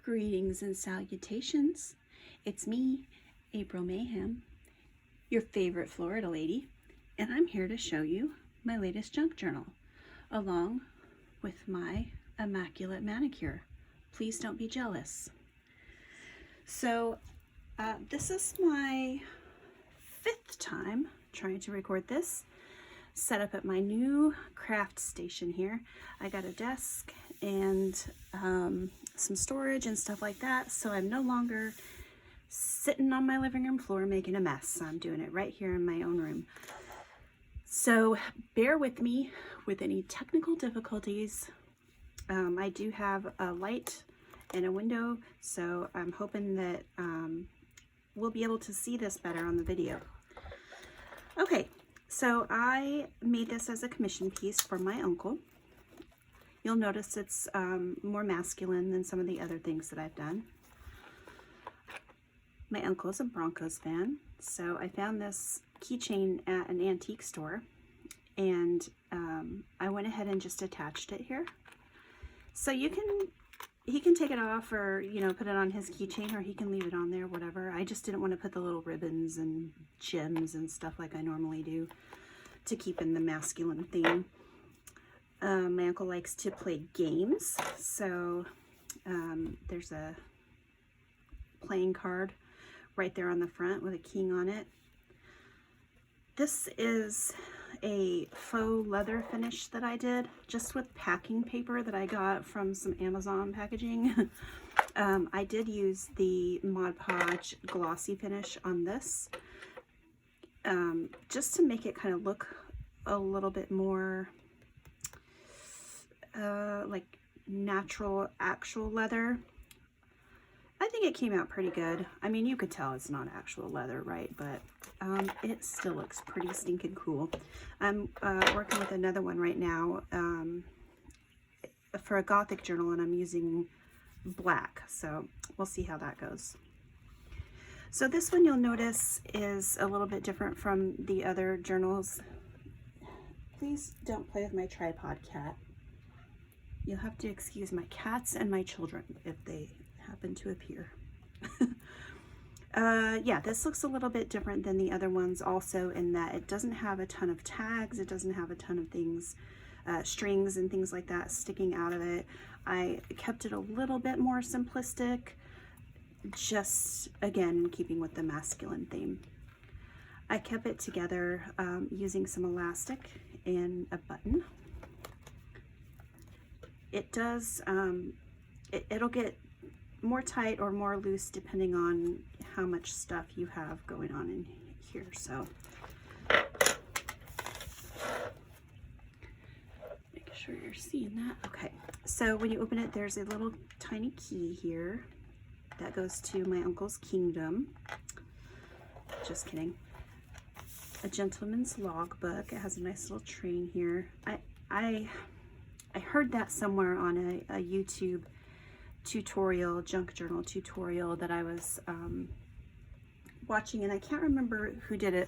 Greetings and salutations. It's me, April Mayhem, your favorite Florida lady, and I'm here to show you my latest junk journal, along with my immaculate manicure. Please don't be jealous. So, this is my 5th time trying to record this, set up at my new craft station here. I got a desk and some storage and stuff like that, so I'm no longer sitting on my living room floor making a mess. I'm doing it right here in my own room. So bear with me with any technical difficulties. I do have a light and a window, so I'm hoping that we'll be able to see this better on the video. Okay, so I made this as a commission piece for my uncle. You'll notice it's more masculine than some of the other things that I've done. My uncle is a Broncos fan, so I found this keychain at an antique store, and I went ahead and just attached it here. So he can take it off, or put it on his keychain, or he can leave it on there, whatever. I just didn't want to put the little ribbons and gems and stuff like I normally do to keep in the masculine theme. My uncle likes to play games, so there's a playing card right there on the front with a king on it. This is a faux leather finish that I did just with packing paper that I got from some Amazon packaging. I did use the Mod Podge glossy finish on this just to make it kind of look a little bit more like natural, actual leather. I think it came out pretty good. I mean, you could tell it's not actual leather, right? But it still looks pretty stinking cool. I'm working with another one right now for a Gothic journal, and I'm using black, so we'll see how that goes. So this one, you'll notice, is a little bit different from the other journals. Please don't play with my tripod, cat. You'll have to excuse my cats and my children if they happen to appear. Yeah, this looks a little bit different than the other ones also in that it doesn't have a ton of tags. It doesn't have a ton of things, strings and things like that sticking out of it. I kept it a little bit more simplistic, just again in keeping with the masculine theme. I kept it together using some elastic and a button. It does, it'll get more tight or more loose depending on how much stuff you have going on in here. So make sure you're seeing that. Okay, so when you open it, there's a little tiny key here that goes to my uncle's kingdom. Just kidding. A gentleman's logbook. It has a nice little train here. I heard that somewhere on a YouTube tutorial, junk journal tutorial that I was watching, and I can't remember who did it.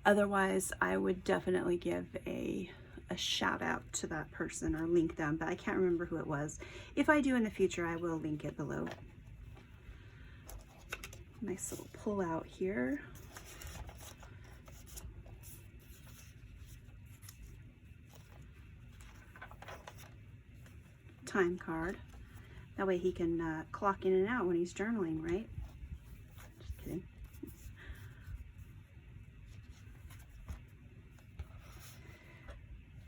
Otherwise, I would definitely give a shout out to that person or link them, but I can't remember who it was. If I do in the future, I will link it below. Nice little pull out here. Time card. That way he can clock in and out when he's journaling, right? Just kidding.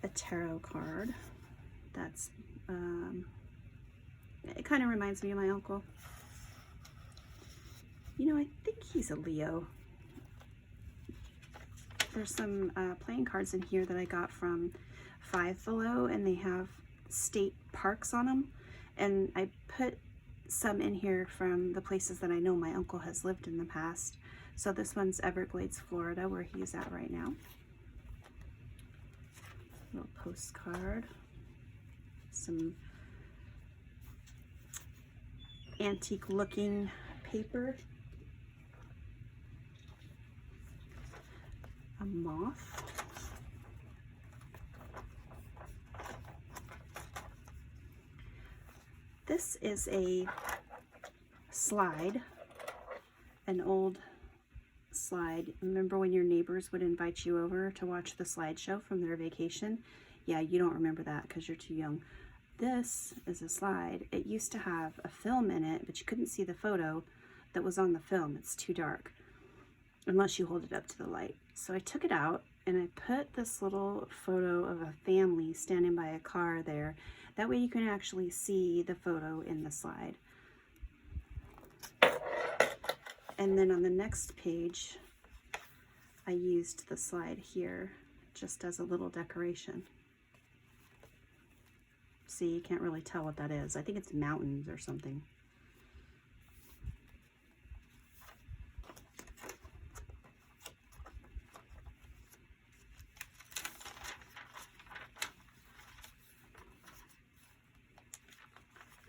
A tarot card. That's, it kind of reminds me of my uncle. I think he's a Leo. There's some playing cards in here that I got from Five Below, and they have state parks on them. And I put some in here from the places that I know my uncle has lived in the past. So this one's Everglades, Florida, where he's at right now. Little postcard. Some antique looking paper. A moth. This is a slide, an old slide. Remember when your neighbors would invite you over to watch the slideshow from their vacation? Yeah, you don't remember that because you're too young. This is a slide. It used to have a film in it, but you couldn't see the photo that was on the film. It's too dark unless you hold it up to the light. So I took it out and I put this little photo of a family standing by a car there. That way you can actually see the photo in the slide. And then on the next page, I used the slide here just as a little decoration. See, you can't really tell what that is. I think it's mountains or something.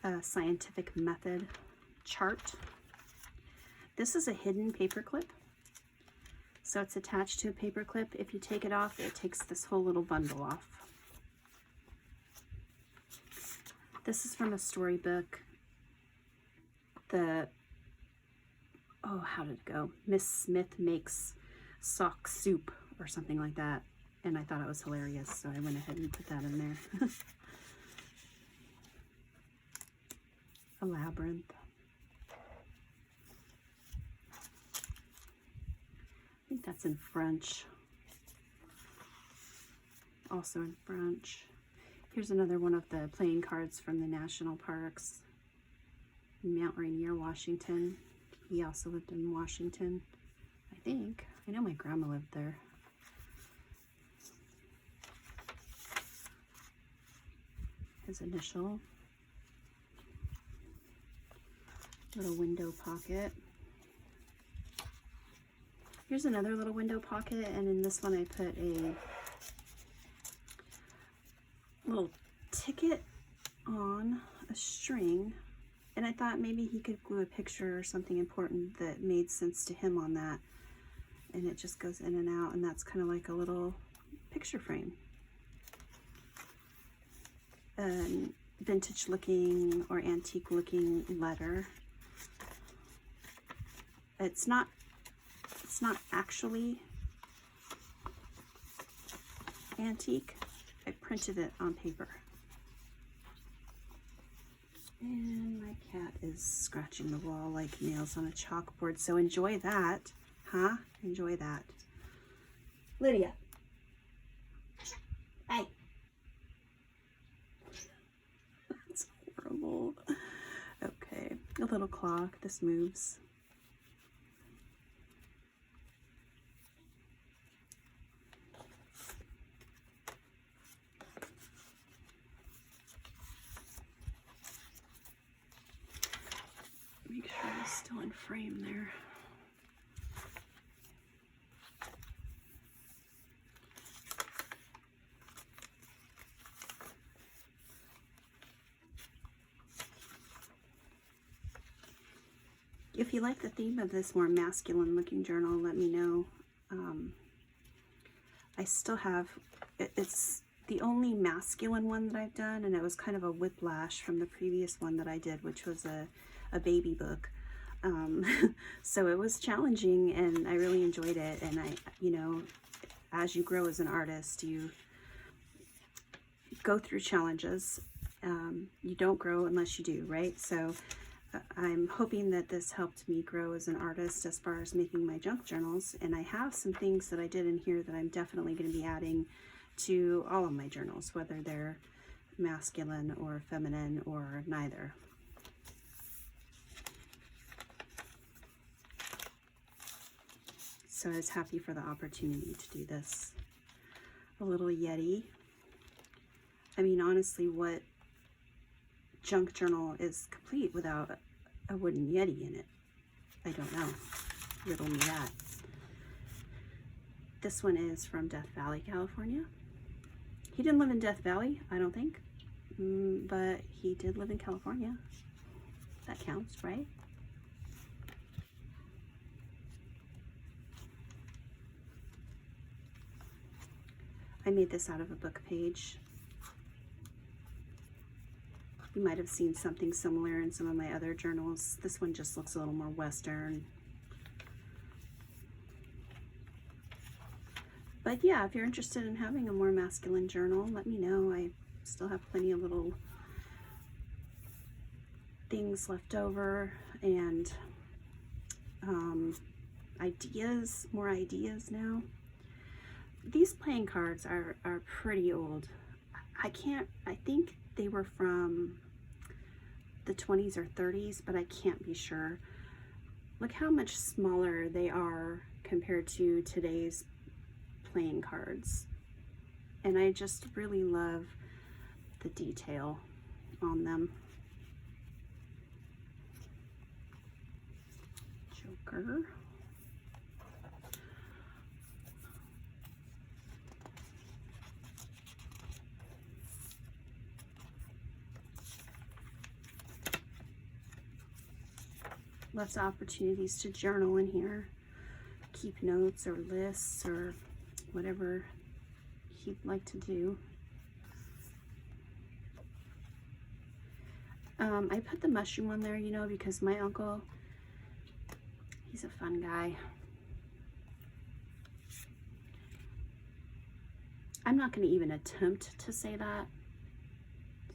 A scientific method chart. This is a hidden paper clip. So it's attached to a paper clip. If you take it off, it takes this whole little bundle off. This is from a storybook. How did it go? Miss Smith Makes Sock Soup or something like that. And I thought it was hilarious, so I went ahead and put that in there. A labyrinth. I think that's in French. Also in French. Here's another one of the playing cards from the national parks. Mount Rainier, Washington. He also lived in Washington, I think. I know my grandma lived there. His initial. Little window pocket. Here's another little window pocket, and in this one I put a little ticket on a string, and I thought maybe he could glue a picture or something important that made sense to him on that, and it just goes in and out, and that's kind of like a little picture frame. Vintage looking or antique looking letter. It's not actually antique. I printed it on paper. And my cat is scratching the wall like nails on a chalkboard, so enjoy that, huh? Enjoy that. Lydia. Hey. That's horrible. Okay, a little clock. This moves. Make sure it's still in frame there. If you like the theme of this more masculine looking journal, let me know. I still have, it's the only masculine one that I've done, and it was kind of a whiplash from the previous one that I did, which was a baby book. So it was challenging, and I really enjoyed it. And you know, as you grow as an artist, you go through challenges. You don't grow unless you do, right? So I'm hoping that this helped me grow as an artist as far as making my junk journals. And I have some things that I did in here that I'm definitely going to be adding to all of my journals, whether they're masculine or feminine or neither. So I was happy for the opportunity to do this. A little Yeti. I mean, honestly, what junk journal is complete without a wooden Yeti in it? I don't know. Riddle me that. This one is from Death Valley, California. He didn't live in Death Valley, I don't think, but he did live in California. That counts, right? I made this out of a book page. You might have seen something similar in some of my other journals. This one just looks a little more Western. But yeah, if you're interested in having a more masculine journal, let me know. I still have plenty of little things left over and more ideas now. These playing cards are pretty old. I think they were from the 20s or 30s, but I can't be sure. Look how much smaller they are compared to today's playing cards. And I just really love the detail on them. Joker. Lots of opportunities to journal in here. Keep notes or lists or whatever you'd like to do. I put the mushroom on there, you know, because my uncle, he's a fun guy. I'm not going to even attempt to say that.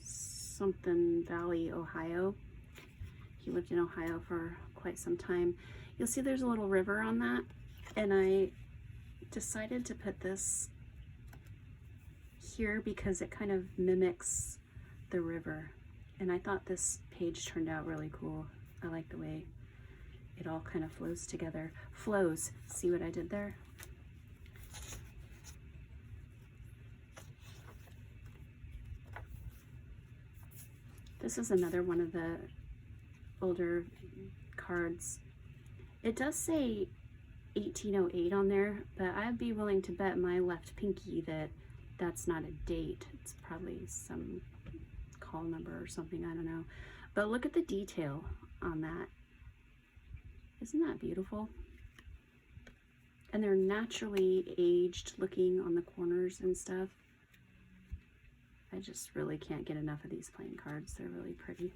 Something Valley, Ohio. He lived in Ohio for quite some time. You'll see there's a little river on that, and I decided to put this here because it kind of mimics the river, and I thought this page turned out really cool. I like the way it all kind of flows together. Flows. See what I did there? This is another one of the older cards. It does say 1808 on there, but I'd be willing to bet my left pinky that that's not a date. It's probably some call number or something, I don't know. But look at the detail on that. Isn't that beautiful? And they're naturally aged looking on the corners and stuff. I just really can't get enough of these playing cards. They're really pretty.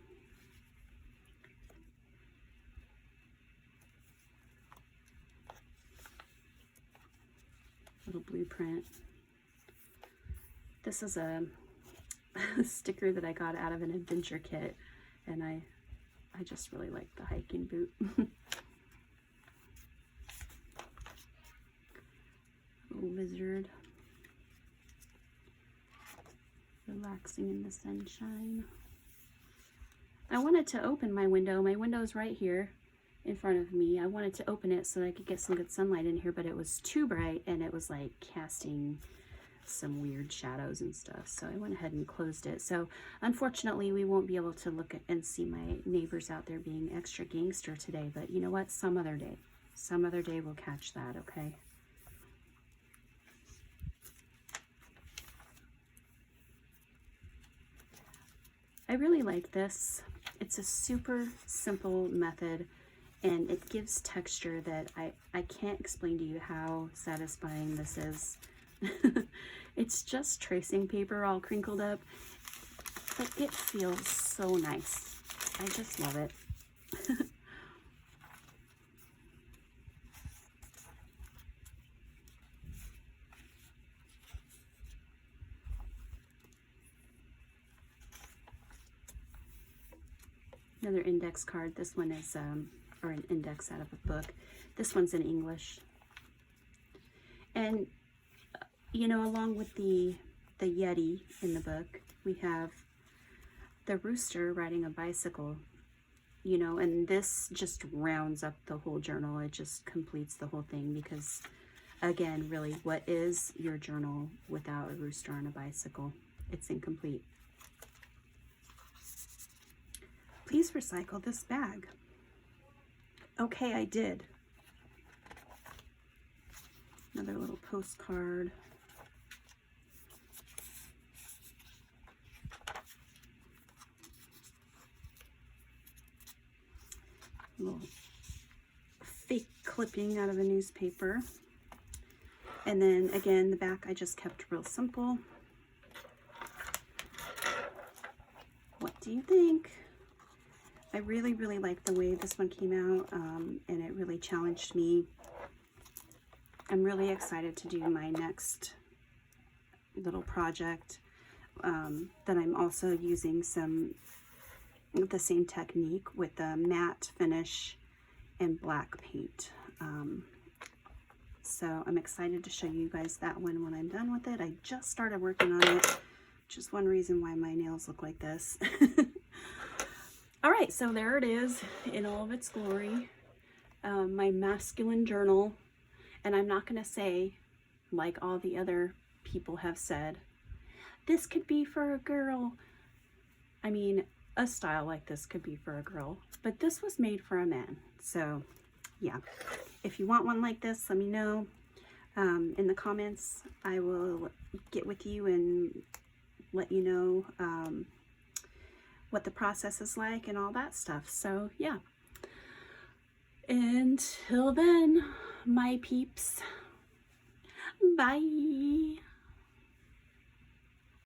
Little blueprint. This is a sticker that I got out of an adventure kit, and I just really like the hiking boot. Little lizard. Relaxing in the sunshine. I wanted to open my window. My window's right here in front of me. I wanted to open it so that I could get some good sunlight in here, but it was too bright and it was like casting some weird shadows and stuff. So I went ahead and closed it. So unfortunately, we won't be able to look at and see my neighbors out there being extra gangster today, but you know what? Some other day we'll catch that, okay? I really like this. It's a super simple method, and it gives texture that I can't explain to you how satisfying this is. It's just tracing paper all crinkled up, but it feels so nice. I just love it. Another index card. This one is, or an index out of a book. This one's in English. And, you know, along with the Yeti in the book, we have the rooster riding a bicycle, you know, and this just rounds up the whole journal. It just completes the whole thing because, again, really, what is your journal without a rooster on a bicycle? It's incomplete. Please recycle this bag. Okay, I did. Another little postcard. A little fake clipping out of a newspaper. And then again, the back I just kept real simple. What do you think? I really, really like the way this one came out, and it really challenged me. I'm really excited to do my next little project that I'm also using the same technique with the matte finish and black paint. So I'm excited to show you guys that one when I'm done with it. I just started working on it, which is one reason why my nails look like this. All right, so there it is in all of its glory. My masculine journal. And I'm not going to say, like all the other people have said, this could be for a girl. I mean, a style like this could be for a girl, but this was made for a man. So yeah, if you want one like this, let me know in the comments. I will get with you and let you know what the process is like and all that stuff. So yeah, until then, my peeps, bye.